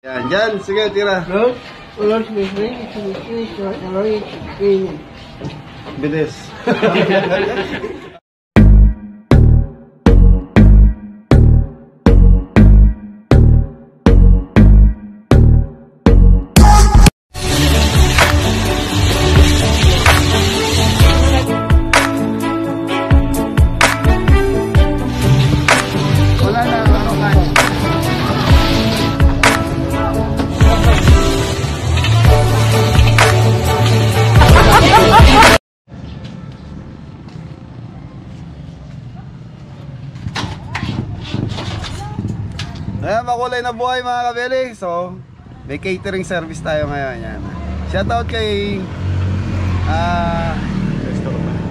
Yan, dyan. Sige, tira. Bilis. Ayan, makulay na buhay mga kabeli. So, may catering service tayo ngayon. Yan. Shoutout kay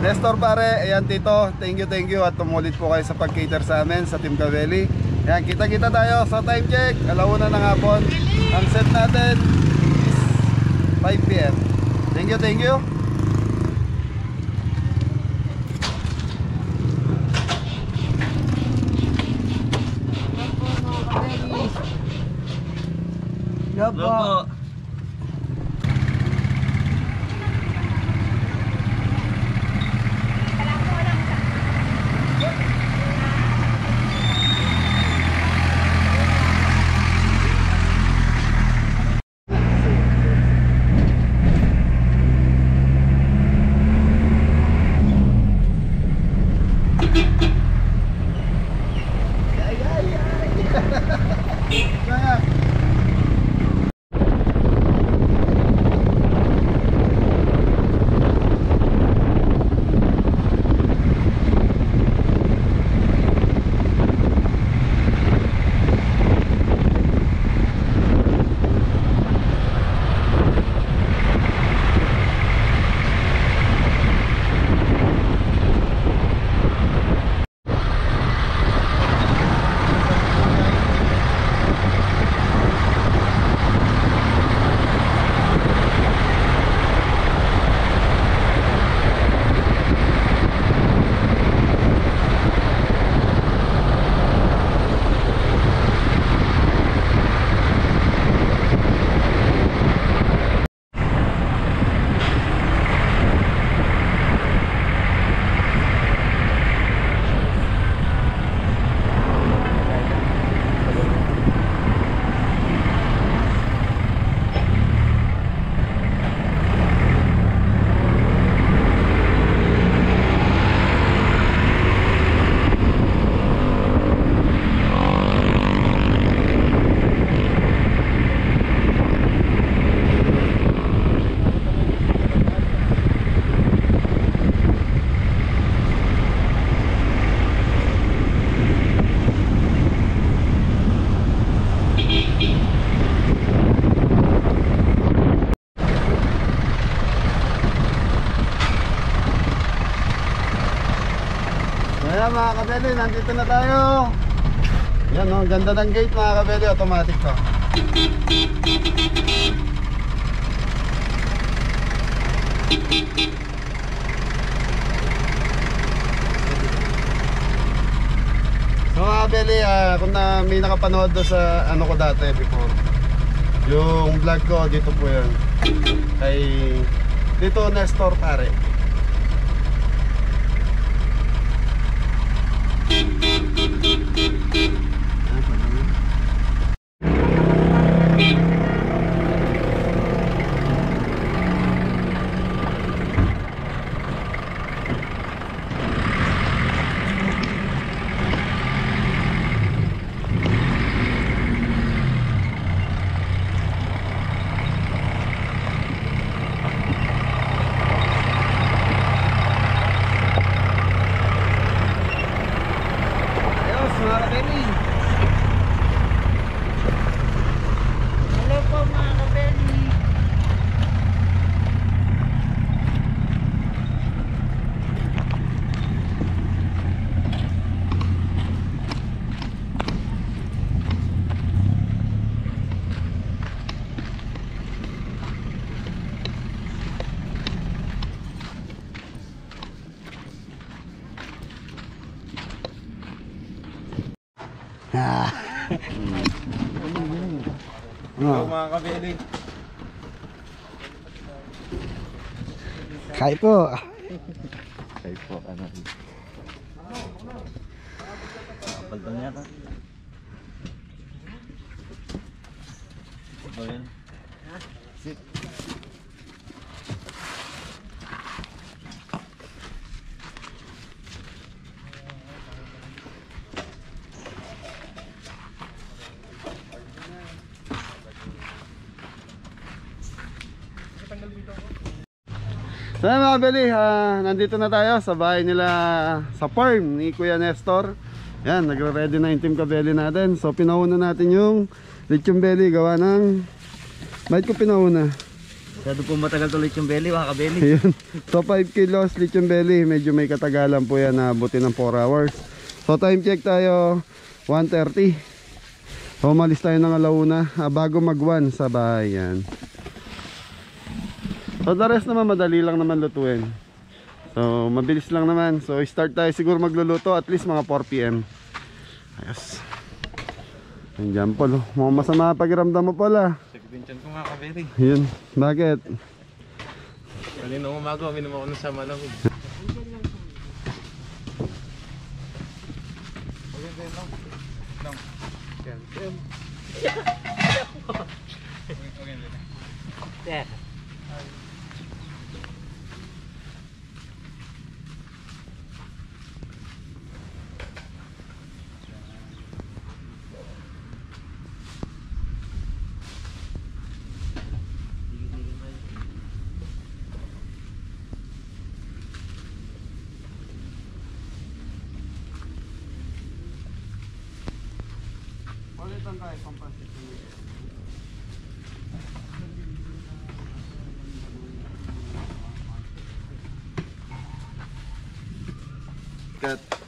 Nestor pare. Ayan tito, thank you at tumulit po kayo sa pag-cater sa amin sa Team Kabeli. Ayan, kita-kita tayo sa time check. 1:00 ng hapon. Ang set natin is 5 PM. Thank you. Lopo. Ayan mga kabeli, nandito na tayo. Yan o, ganda ng gate mga kabeli, automatic to. So mga kabeli, kung may nakapanood do sa ano ko dati before, yung vlog ko, dito po yan. Kay dito Nestor pare. Hello po mga kabeli. Oh. Mga kabeli. Kaya po. Kaya po, ano. Pagdang yata. Ito yan. Sit. So yan mga kabeli, nandito na tayo sa bahay nila sa farm ni Kuya Nestor. Yan, nagre-ready na yung Team Kabeli natin. So pinauna natin yung lechon belly gawa ng... Bakit ko pinauna? Masyado po matagal tuloy yung belly, mga kabeli. Ayun. So 5 kilos lechon belly, medyo may katagalan po yan, nabuti ng 4 hours. So time check tayo 1:30. So umalis tayo ng alauna bago mag-1 sa bahay yan. So the rest naman madali lang naman lutuin. So mabilis lang naman. So start tayo siguro magluluto at least mga 4 PM. Ayos. Nandiyan po, mukhang masama pakiramdam mo pala. Sakit din tiyan ko, mga kabeli. Yun, bakit? Kanina umaga, uminom ako ng sama lang.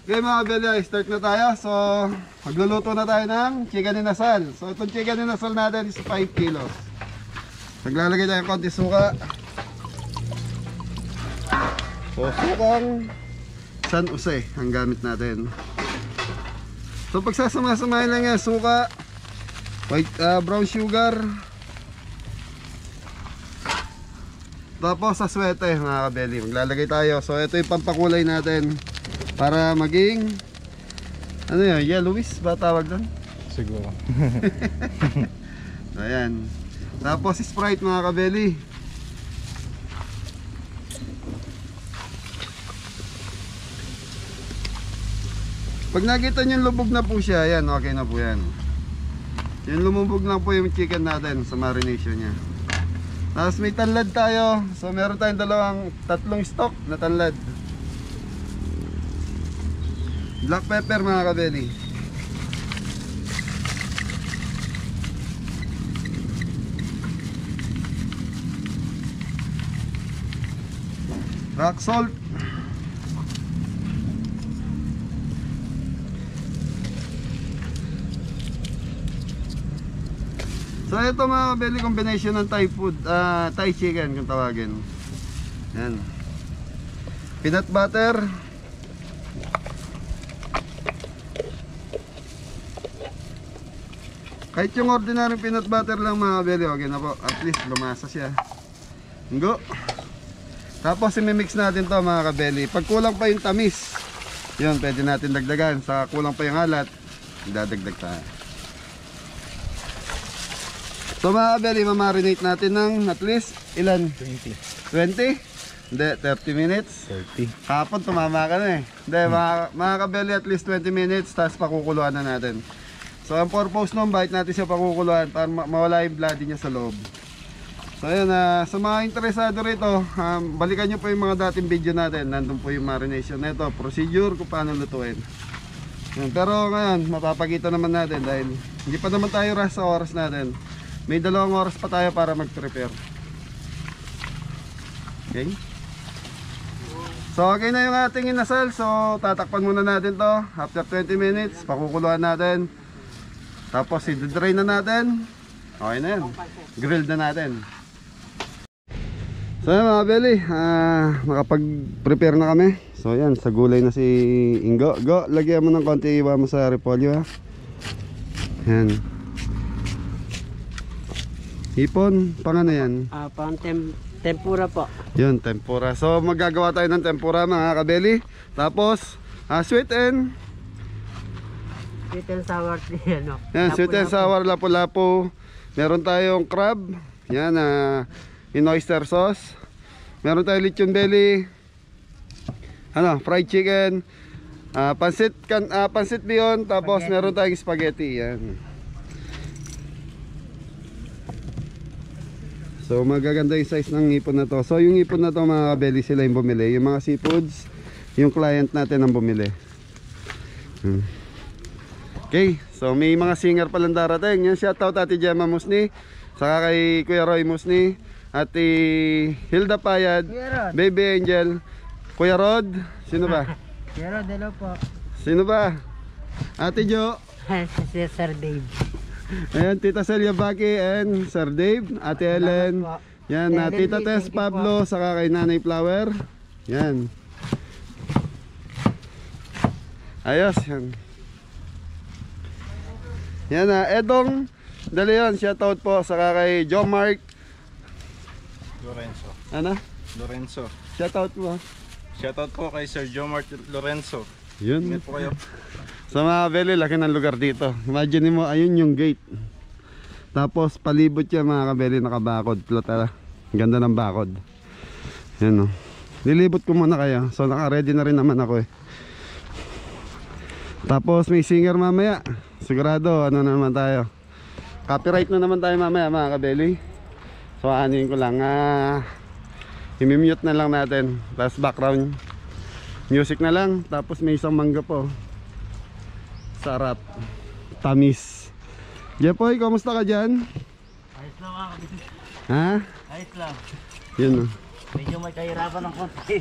Okay mga kabeli, start na tayo. So magluluto na tayo ng chicken inasal. So itong chicken inasal natin is 5 kilos. Naglalagay tayo ng konti suka. So sukang San Jose ang gamit natin. So pagsasama-samahin lang yan, suka, white, brown sugar, tapos aswete mga kabeli. Maglalagay tayo. So ito yung pampakulay natin para maging ano yun, yellowish ba tawag doon? Siguro. Ayan. Tapos Sprite mga kabeli. Pag nakita nyo lubog na po siya, ayan, okay na po yan. Yung lumubog lang po yung chicken natin sa marination nya. Tapos may tanlad tayo. So meron tayong tatlong stock na tanlad. Black pepper mga kabeli. Rock salt. So ito mga kabeli, combination ng Thai food, Thai chicken kung tawagin. Yan. Peanut butter. Kahit yung ordinary peanut butter lang mga kabeli, okay na po. At least lumasa siya. Go. Tapos imimix natin to mga kabeli. Pag kulang pa yung tamis, yun pwede natin dagdagan. Sa kulang pa yung halat, idadagdag tayo. So mga kabeli, mamarinate natin ng at least ilan? 20. 20? Hindi, 30 minutes. 30. Kapon tumama ka na eh. Hindi, mga kabeli, at least 20 minutes. Tapos pakukuluan na natin. So ang purpose nun, bakit natin siya pakukuluan? Para mawala yung bloody niya sa loob. So ayun, sa mga interesado rito, balikan nyo po yung mga dating video natin. Nandun po yung marination nito, procedure kung paano lutuin. Yan, pero ngayon, mapapakita naman natin dahil hindi pa naman tayo rush sa oras natin. May 2 oras pa tayo para mag-prepare. Okay? So okay na yung ating inasal. So tatakpan muna natin to. After 20 minutes, pakukuluan natin. Tapos i-dry na natin. Okay na yan. Grill na natin. So yan mga kabeli, makapag-prepare na kami. So yan, sa gulay na si Ingo. Go, lagyan mo ng konti, iwa mo sa repolyo ha. Yan. Hipon, pang ano yan? Pang tempura po. Yun, tempura. So magagawa tayo ng tempura mga kabeli. Tapos, sweet and Sweet and sour ano. yan, sweet and sour lapu-lapu. Meron tayong crab. Yan, in oyster sauce. Meron tayong lechon belly. Ano, fried chicken. Pansit bihon. Tapos Spaghetti. meron tayong spaghetti. Yan. So magaganda yung size ng ipon na to. So yung ipon na to mga kabeli, sila yung bumili. Yung mga seafoods, yung client natin ang bumili. Okay, so may mga singer palang darating. Yan, shoutout Ate Gemma Musni, saka kay Kuya Roy Musni, Ate Hilda Payad, Kuya Rod. Baby Angel, Kuya Rod, sino ba? Kuya Rod, hello po. Sino ba? Ate Jo. Si Sir Dave. Ayan, Tita Celia Baki and Sir Dave, Ate Ellen. po. Yan, Ellen Tita Lee, Tess thank you Pablo, saka kay Nanay Flower. Yan. Ayos, yan. Yan na, Edong De Leon, shoutout po, saka kay Joe Mark. Lorenzo. Ano? Lorenzo. Shoutout mo. Shoutout po kay Sir Jomar Lorenzo. Yun. Ingat po kayo. Sa mga beli, laki ng lugar dito. Imagine mo, ayun yung gate. Tapos palibot yan mga kabeli, nakabakod. Plot, ganda ng bakod. Yan o. Lilibot ko muna kayo. So naka-ready na rin naman ako eh. Tapos may singer mamaya. Sigurado, ano na naman tayo. Copyright na naman tayo mamaya mga kabeli. So anuin ko lang. I-mute na lang natin. Tapos background music na lang. Tapos may isang mangga po. Sarap. Tamis. Jepoy, kamusta ka dyan? Ayos lang mga kabili. Ha? Ayos lang. Yun o. Medyo may kahirapan ng konti.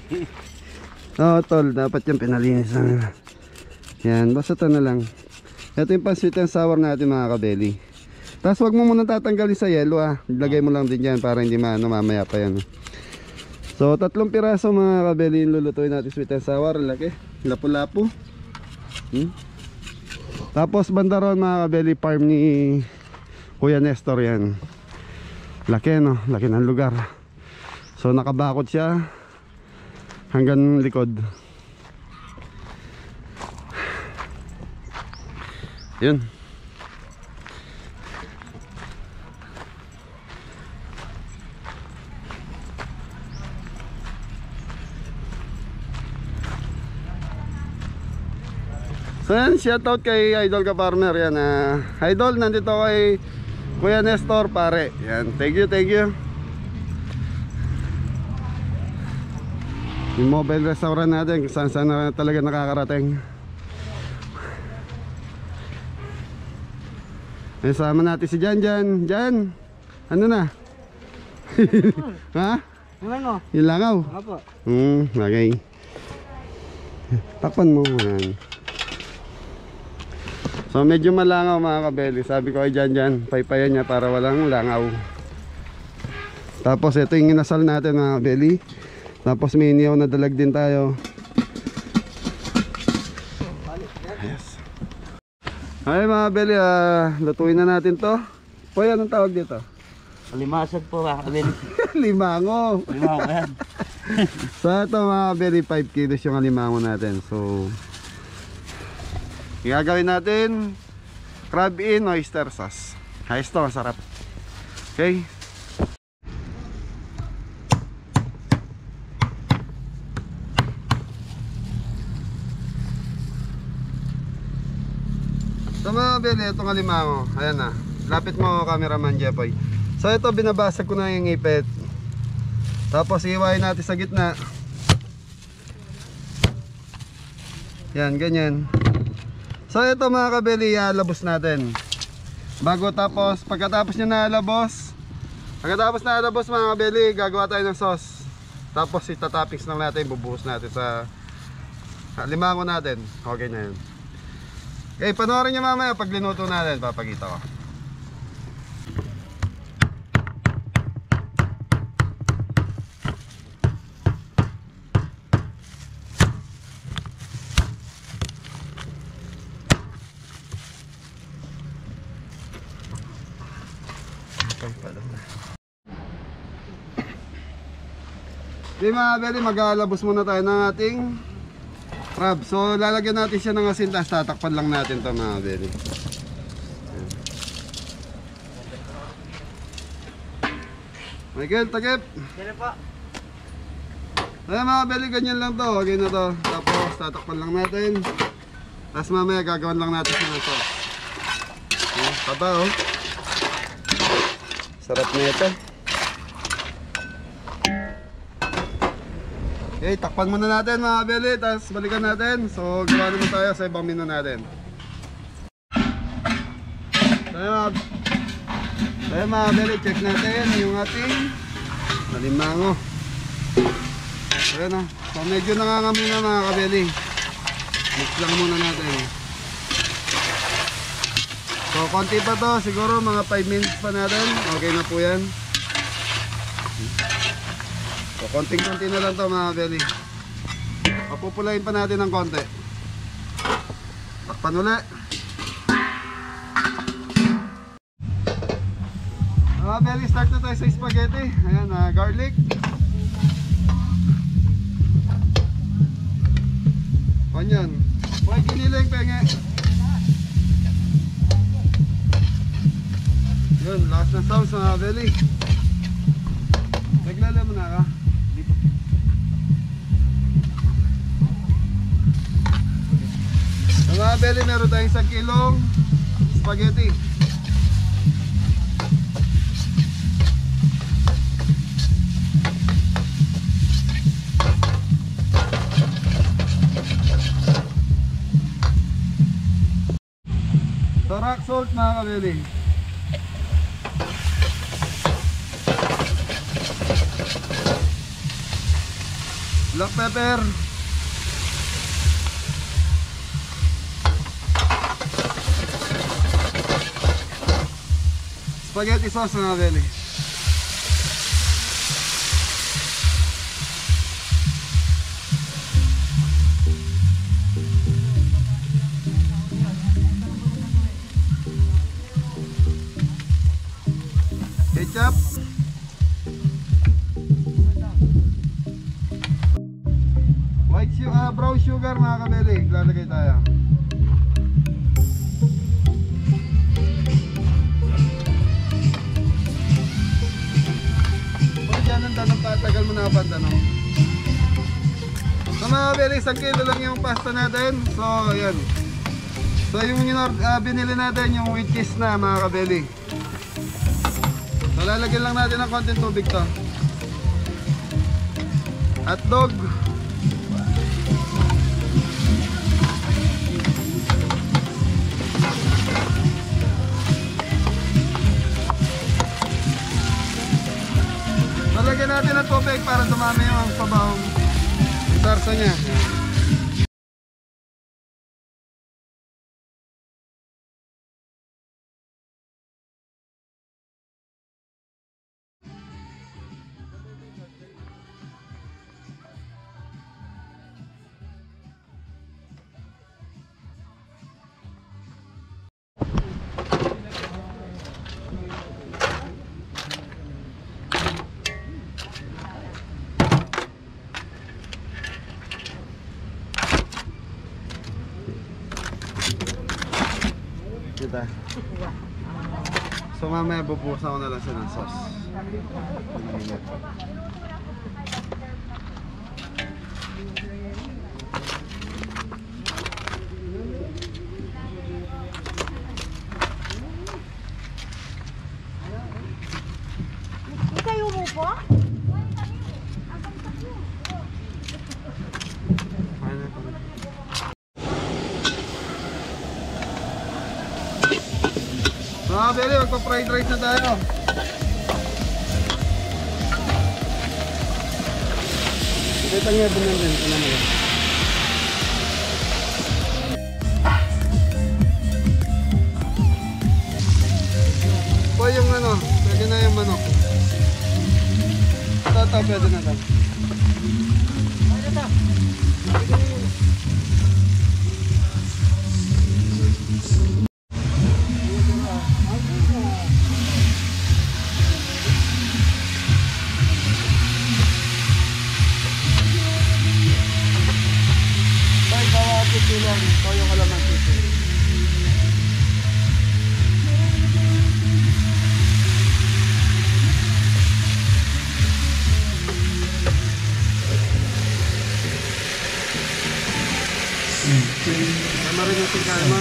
Oo tol, dapat yung pinalinis na. Yan, basta ito na lang. Ito yung pan-sweet and sour natin mga kabeli. Tapos wag mo muna tatanggalin sa yelo Ilagay mo lang din dyan para hindi mamaya pa yan. So 3 piraso mga kabeli yung lulutuin natin sweet and sour. Laki, lapu-lapu. Tapos banda ron mga kabeli, farm ni Kuya Nestor yan. Laki no, laki ng lugar. So nakabakod siya hanggang likod. Yun. So yan, shoutout kay Idol ka Farmer yan. Idol, nandito kay Kuya Nestor pare. Yan, thank you, thank you. Yung mobile restaurant natin kung saan saan na talaga nakakarating. Ay, sama natin si Jan Jan. Jan, ano na? Ha? Naman mo? Yung langaw? Opo. Okay. Takpan mo yan. So medyo malangaw mga kabeli. Sabi ko kay Jan Jan, paypayan niya para walang langaw. Tapos ito yung inasal natin mga kabeli. Tapos may iniyaw na dalag din tayo. Yes. Ay mga kabeli, lutuin na natin to. Poy, anong tawag dito? Limasag po mga kabili. Limango. Limasag po yan. So ito mga kabeli, 5 kilos yung limango natin. So gagawin natin crab in oyster sauce. Ayos to, masarap. Okay. So mga kabeli, itong alimango. Ayan na. Lapit mo cameraman Jepoy. So ito, binabasag ko na yung ipit. Tapos iwain natin sa gitna. Yan, ganyan. So ito mga kabeli, labos natin. Pagkatapos nyo nalabos mga kabeli, gagawa tayo ng sauce. Tapos itatoppings lang natin, bubuhos natin sa limango natin. Okay na yun. Okay, panoorin nyo mamaya pag linuto natin, papakita ko. Okay, pala. Okay mga kabeli, mag-aalabos muna tayo ng ating crab. So lalagyan natin siya ng asin, tapos tatakpan lang natin to mga kabeli. Michael, takip. Sino po? Ayan mga kabeli, ganyan lang to. Okay na to. Tapos tatakpan lang natin. Tapos mamaya gagawin lang natin siya ng sauce. Taba oh. Sarap na ito. Okay, takpan muna natin mga kabeli. Tapos balikan natin. So gawa naman tayo sa ibang menu natin. Ayan mga kabeli, check natin yung ating alimango. Ayan o. So medyo nangangamoy na mga kabeli. Mix lang muna natin. So konti pa to, siguro mga 5 minutes pa natin. Okay na po yan. So konting-konti na lang to mga kabeli. Papupulain pa natin ng konti. Takpan ulit. Mga kabeli, start na tayo sa spaghetti. Ayan, garlic. Onion. Huwag giniling penge. Yun, last na sauce mga kabeli. Naglala mo na ka? Mga kabeli, meron tayong 1 kilong spaghetti. So rock salt mga kabeli. Black pepper. Spaghetti sauce mga kabeli. Ketchup. Brown sugar mga kabeli, lalagay tayo. Huwag dyan ang tanong, patagal mo na kapag tanong. So mga kabeli, 1 kilo lang yung pasta natin. So ayan. So yung binili natin, yung with cheese na mga kabeli. So lalagyan lang natin ng konting tubig to. Hotdog. Lagyan natin ng tubig para dumami yung pabawang sarsa niya. Kita. So mamaya bubuhusan ko na lang siya ng sauce. Kayo mo po? Mga kabeli, magpa-fried rice na tayo. Kita nga ba nandun? Ito naman yan. Po yung ano, pwede na yung manok. Ito, pwede na lang. ang toyo kalamansi. Tama rin yung tingkalma.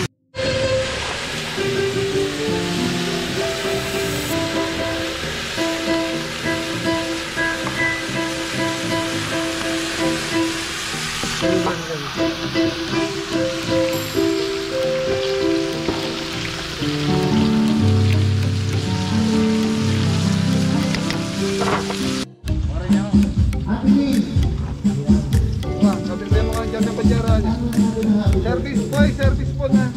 Sabi mo nga dyan ng padyara niya. Service po na.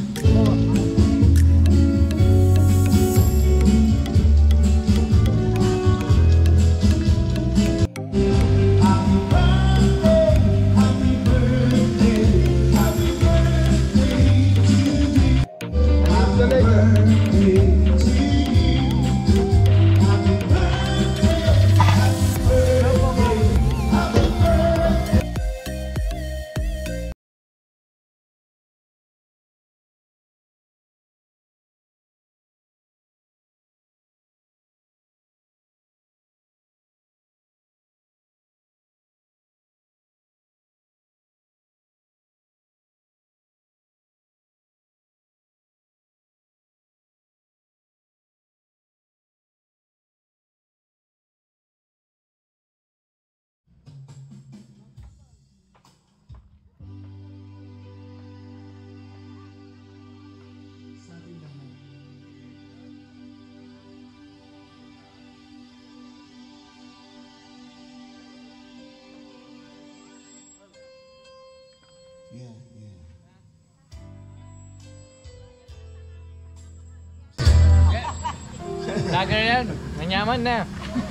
Lager yan. Nanyaman na.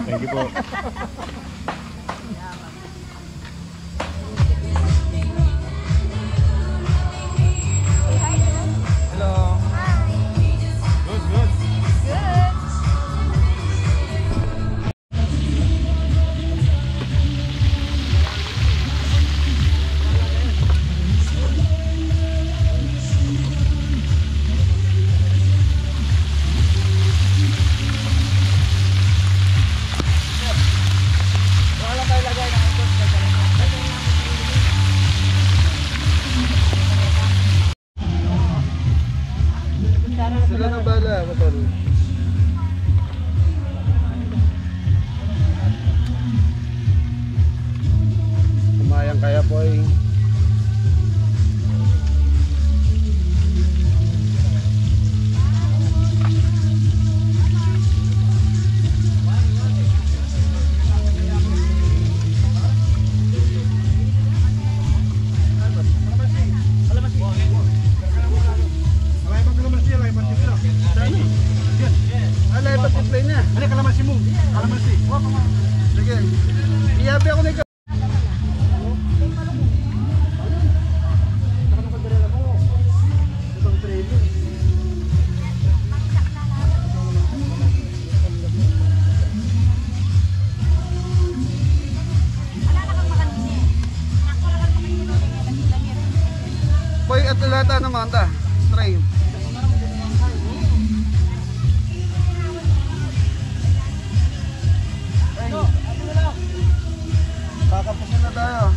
Thank you po. Hello. Good. Sila na bala, motor. Kumayang kaya po eh. Alay, pati-play na. Alay, kalamansi mo. Kalamansi. Sige. Iyabi ako na ikaw. Boy, at lahat naman ta. Train. Kakapusin na tayo.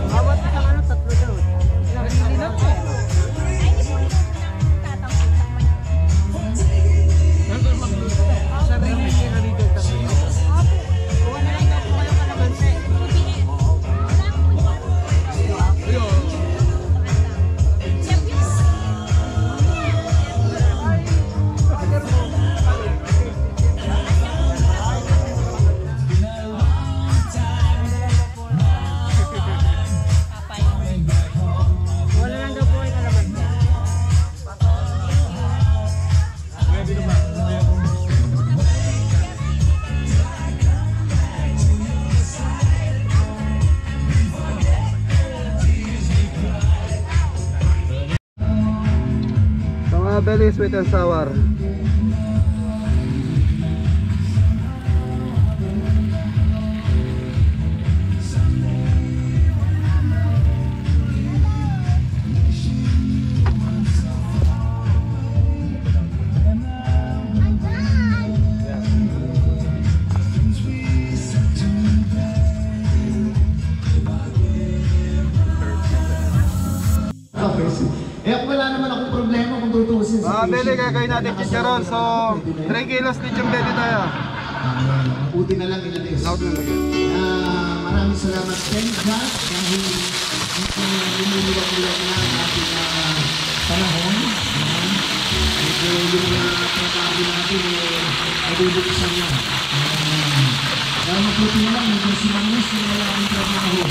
Awat na naman ang tatlo doon. Ilang po? Sabi niya yung nalito ka. Kuha na lang daw po kayo kalamansi. Wala lang daw po kayo kalamansi. Mga belly, sweet and sour. Mga beli, gagawin natin chicharon. So, 3 kilos lechon belly tayo. Buti na lang inalis. Out na lagyan. Maraming salamat Kenja dahil lumuliwag-liwag na ang ating panahon. Medyo yung mga trabaho natin ay bubuksan na. Kaya mabuti na lang, medyo si Magnus na wala ang trabaho.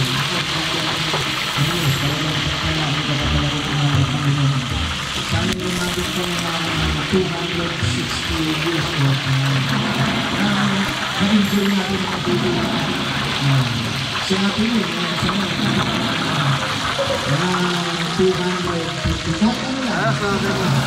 Magnus, talagang kailangan ka pa pala rin ang Panginoon. Sana yung natin po ng 260 years old. Na-enjoy natin ang pagbuti natin. Siya natin yun, sa mga 250. Kahit ano lang.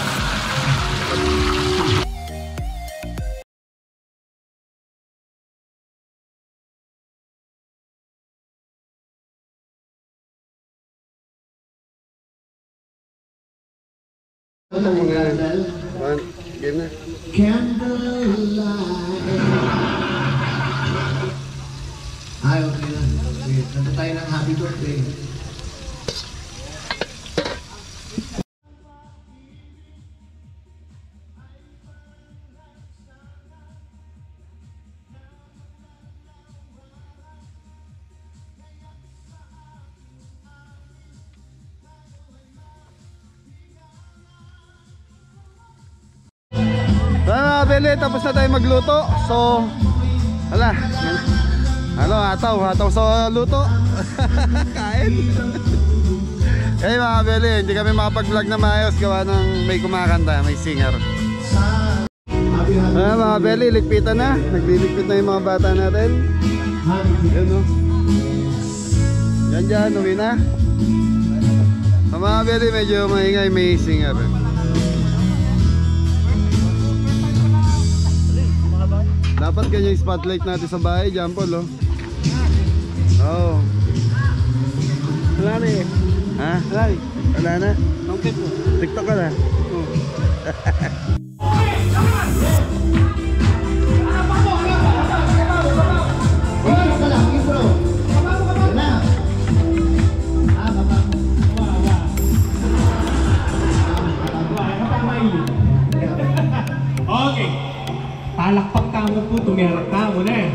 One, game na. Candlelight. Ay, okay lang. Sige, kanta tayo ng happy birthday. Mga beli, tapos na tayo magluto. So, wala. Ano, hataw sa luto. Kain. Eh mga beli, hindi kami makapag-vlog na maayos gawa ng may kumakanta, may singer. Mga beli, ligpitan na. Nagliligpit na yung mga bata natin. Yan o. Yan dyan, uwi na. Mga beli, medyo maingay, may singer. Dapat ganyan yung spotlight natin sa bahay, Jampol, oh. Oh. Wala na eh. Ha? Wala na? TikTok ka na? Okay. Palakpak tamu po, tumiharap tamu na eh.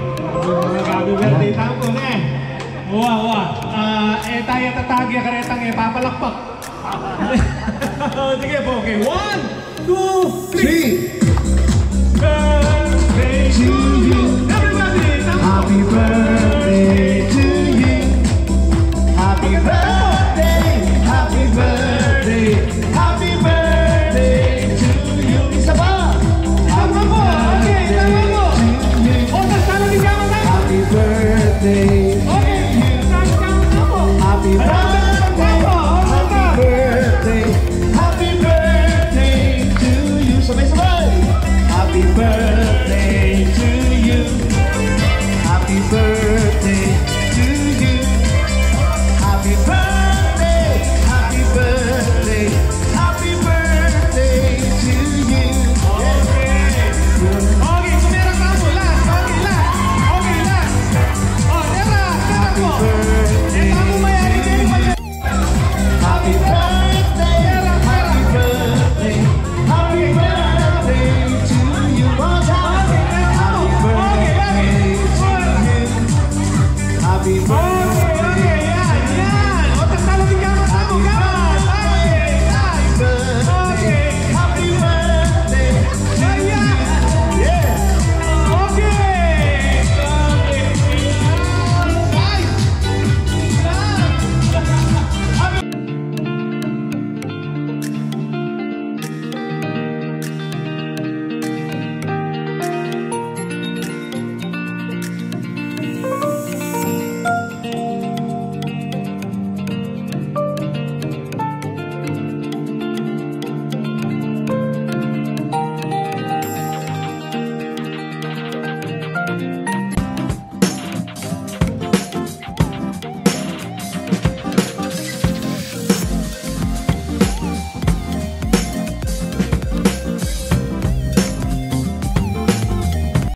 Happy birthday tamu na eh. Wah. Tayo tatagya karetang eh, papalakpak. Sige po, okay. 1, 2, 3. Birthday to you. Everybody, Happy birthday to you. Happy birthday. Happy birthday. Happy birthday to you. Isa pa. Happy birthday to you. Happy birthday. Okay, Happy birthday. Happy birthday. Happy birthday to you. Sabay-sabay. Happy birthday to you. Happy birthday.